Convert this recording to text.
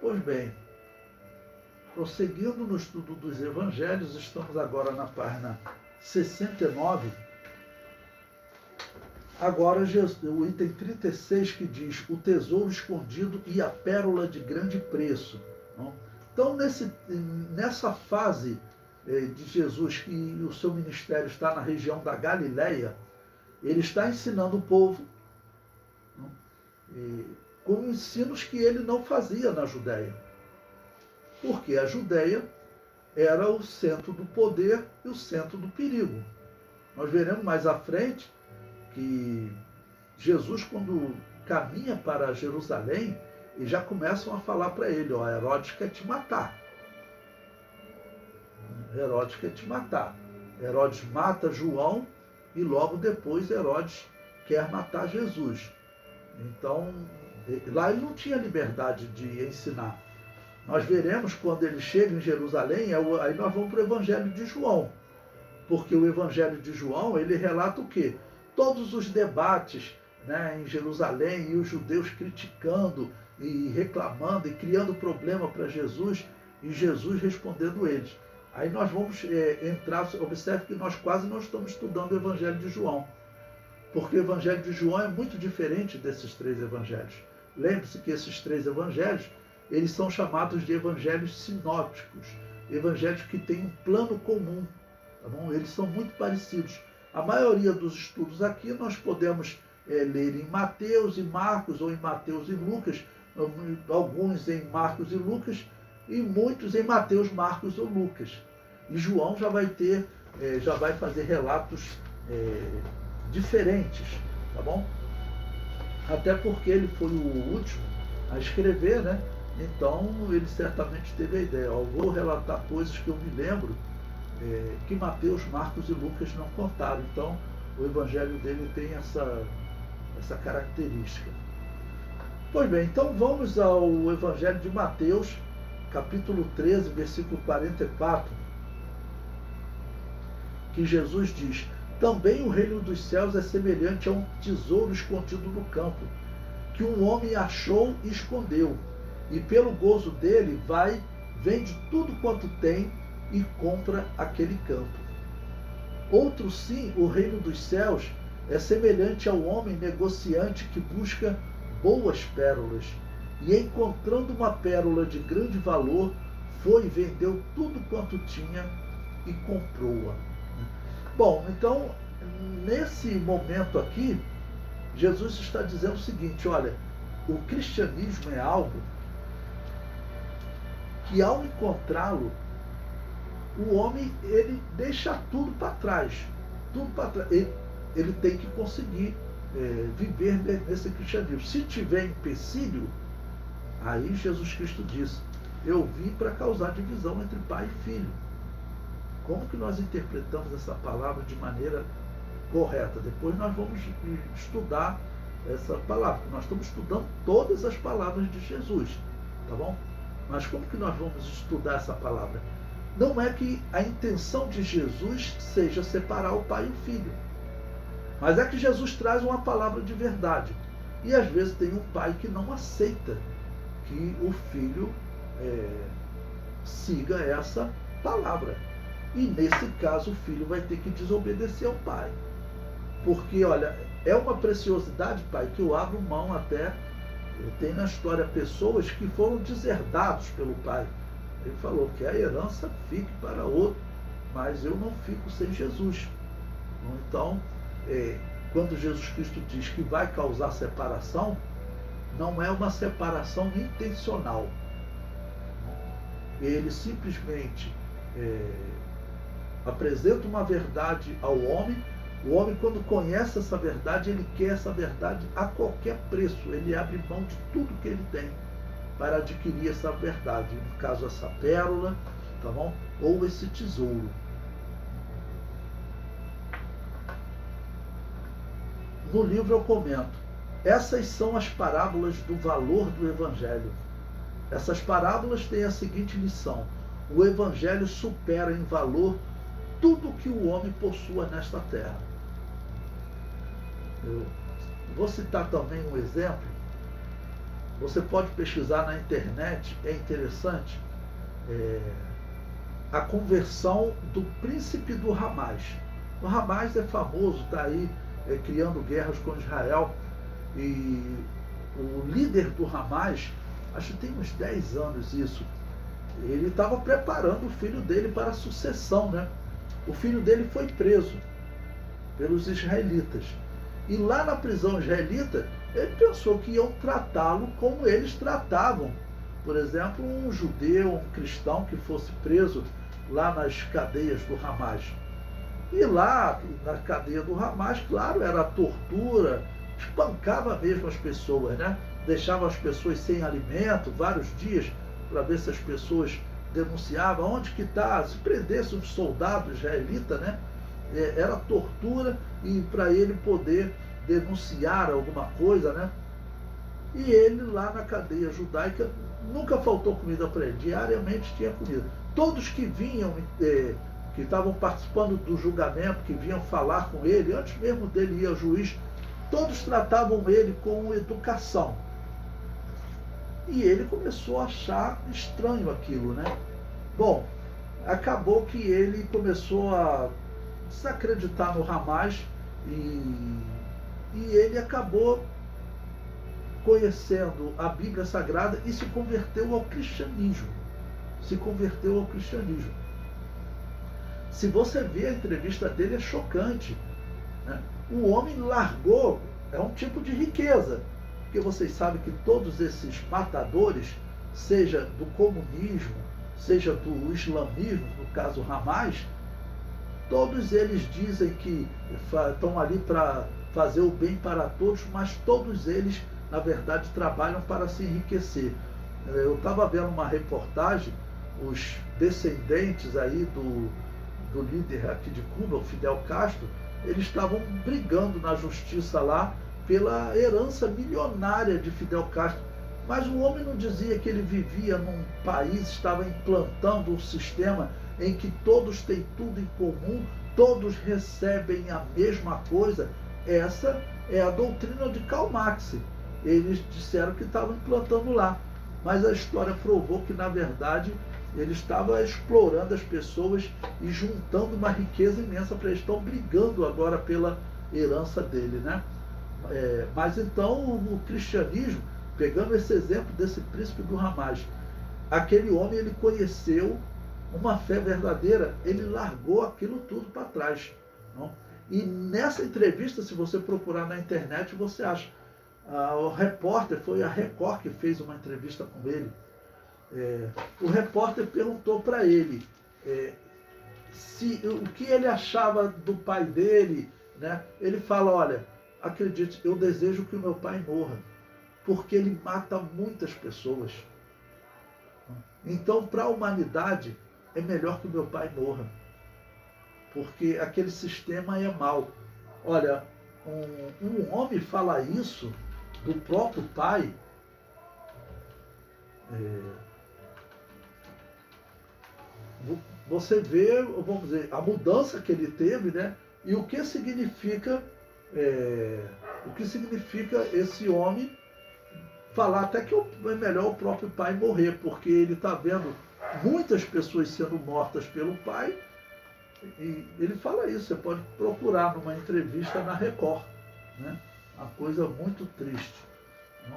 Pois bem, prosseguindo no estudo dos evangelhos, estamos agora na página 69. Agora o item 36 que diz o tesouro escondido e a pérola de grande preço. Então, nessa fase de Jesus, que o seu ministério está na região da Galileia, ele está ensinando o povo com ensinos que ele não fazia na Judéia. Porque a Judéia era o centro do poder e o centro do perigo. Nós veremos mais à frente que Jesus, quando caminha para Jerusalém, e já começam a falar para ele, Herodes quer te matar. Herodes quer te matar. Herodes mata João e logo depois Herodes quer matar Jesus. Então, lá ele não tinha liberdade de ensinar. Nós veremos quando ele chega em Jerusalém, aí nós vamos para o Evangelho de João. Porque o Evangelho de João, ele relata o quê? Todos os debates, né, em Jerusalém, e os judeus criticando e reclamando e criando problema para Jesus, e Jesus respondendo eles. Aí nós vamos entrar, observe que nós quase não estamos estudando o Evangelho de João, porque o Evangelho de João é muito diferente desses três evangelhos. Lembre-se que esses três evangelhos, eles são chamados de evangelhos sinópticos, evangelhos que têm um plano comum, tá bom? Eles são muito parecidos. A maioria dos estudos aqui nós podemos ler em Mateus e Marcos, ou em Mateus e Lucas, alguns em Marcos e Lucas, e muitos em Mateus, Marcos ou Lucas. E João já vai fazer relatos diferentes, tá bom? Até porque ele foi o último a escrever, né? Então ele certamente teve a ideia, eu vou relatar coisas que eu me lembro que Mateus, Marcos e Lucas não contaram. Então o evangelho dele tem essa característica. Pois bem, então vamos ao evangelho de Mateus, capítulo 13, versículo 44, que Jesus diz: também o reino dos céus é semelhante a um tesouro escondido no campo, que um homem achou e escondeu, e pelo gozo dele vende tudo quanto tem e compra aquele campo. Outro sim, o reino dos céus é semelhante ao homem negociante que busca boas pérolas, e encontrando uma pérola de grande valor, foi e vendeu tudo quanto tinha e comprou-a. Bom, então, nesse momento aqui, Jesus está dizendo o seguinte: olha, o cristianismo é algo que, ao encontrá-lo, o homem, ele deixa tudo para trás. Tudo para trás. Ele tem que conseguir viver nesse cristianismo. Se tiver empecilho, aí Jesus Cristo disse: eu vim para causar divisão entre pai e filho. Como que nós interpretamos essa palavra de maneira correta? Depois nós vamos estudar essa palavra. Nós estamos estudando todas as palavras de Jesus, tá bom? Mas como que nós vamos estudar essa palavra? Não é que a intenção de Jesus seja separar o pai e o filho, mas é que Jesus traz uma palavra de verdade. E às vezes tem um pai que não aceita que o filho siga essa palavra. E nesse caso o filho vai ter que desobedecer ao pai. Porque, olha, é uma preciosidade, pai, que eu abro mão até. Tem na história pessoas que foram deserdados pelo pai. Ele falou que a herança fique para outro, mas eu não fico sem Jesus. Então, quando Jesus Cristo diz que vai causar separação, não é uma separação intencional. Ele simplesmente apresenta uma verdade ao homem. O homem, quando conhece essa verdade, ele quer essa verdade a qualquer preço. Ele abre mão de tudo que ele tem para adquirir essa verdade. No caso, essa pérola, tá bom? Ou esse tesouro. No livro eu comento: essas são as parábolas do valor do Evangelho. Essas parábolas têm a seguinte lição: o Evangelho supera em valor tudo que o homem possua nesta terra. Eu vou citar também um exemplo. Você pode pesquisar na internet, é interessante, a conversão do príncipe do Hamas. O Hamas é famoso, está aí criando guerras com Israel, e o líder do Hamas, acho que tem uns 10 anos isso, ele estava preparando o filho dele para a sucessão, né? O filho dele foi preso pelos israelitas. E lá na prisão israelita, ele pensou que iam tratá-lo como eles tratavam, por exemplo, um judeu, um cristão que fosse preso lá nas cadeias do Hamas. E lá, na cadeia do Hamas, claro, era tortura, espancava mesmo as pessoas, né? Deixava as pessoas sem alimento vários dias para ver se as pessoas denunciavam onde que está, se prendesse um soldado israelita, né? Era tortura, e para ele poder denunciar alguma coisa, né? E ele lá na cadeia judaica nunca faltou comida para ele, diariamente tinha comida. Todos que vinham, que estavam participando do julgamento, que vinham falar com ele, antes mesmo dele ir ao juiz, todos tratavam ele com educação. E ele começou a achar estranho aquilo, né? Bom, acabou que ele começou a desacreditar no Hamas, e ele acabou conhecendo a Bíblia Sagrada e se converteu ao cristianismo. Se converteu ao cristianismo. Se você vê a entrevista dele, é chocante, né? O homem largou, é um tipo de riqueza, porque vocês sabem que todos esses matadores, seja do comunismo, seja do islamismo, no caso Hamas, todos eles dizem que estão ali para fazer o bem para todos, mas todos eles, na verdade, trabalham para se enriquecer. Eu estava vendo uma reportagem, os descendentes aí do líder aqui de Cuba, o Fidel Castro, eles estavam brigando na justiça lá pela herança milionária de Fidel Castro. Mas o homem não dizia que ele vivia num país, estava implantando um sistema em que todos têm tudo em comum, todos recebem a mesma coisa. Essa é a doutrina de Karl Marx. Eles disseram que estavam implantando lá, mas a história provou que, na verdade, ele estava explorando as pessoas e juntando uma riqueza imensa para eles. Estão brigando agora pela herança dele, né? Mas então o cristianismo, pegando esse exemplo desse príncipe do Hamas, aquele homem, ele conheceu uma fé verdadeira, ele largou aquilo tudo para trás, não? E nessa entrevista, se você procurar na internet, você acha. O repórter, foi a Record que fez uma entrevista com ele. O repórter perguntou para ele o que ele achava do pai dele, né? Ele fala: olha, acredite, eu desejo que o meu pai morra, porque ele mata muitas pessoas. Então, para a humanidade, é melhor que o meu pai morra, porque aquele sistema é mau. Olha, um homem fala isso do próprio pai, você vê, vamos dizer, a mudança que ele teve, né? E o que significa esse homem falar até que é melhor o próprio pai morrer, porque ele está vendo muitas pessoas sendo mortas pelo pai. E ele fala isso, você pode procurar numa entrevista na Record, né? Uma coisa muito triste, não?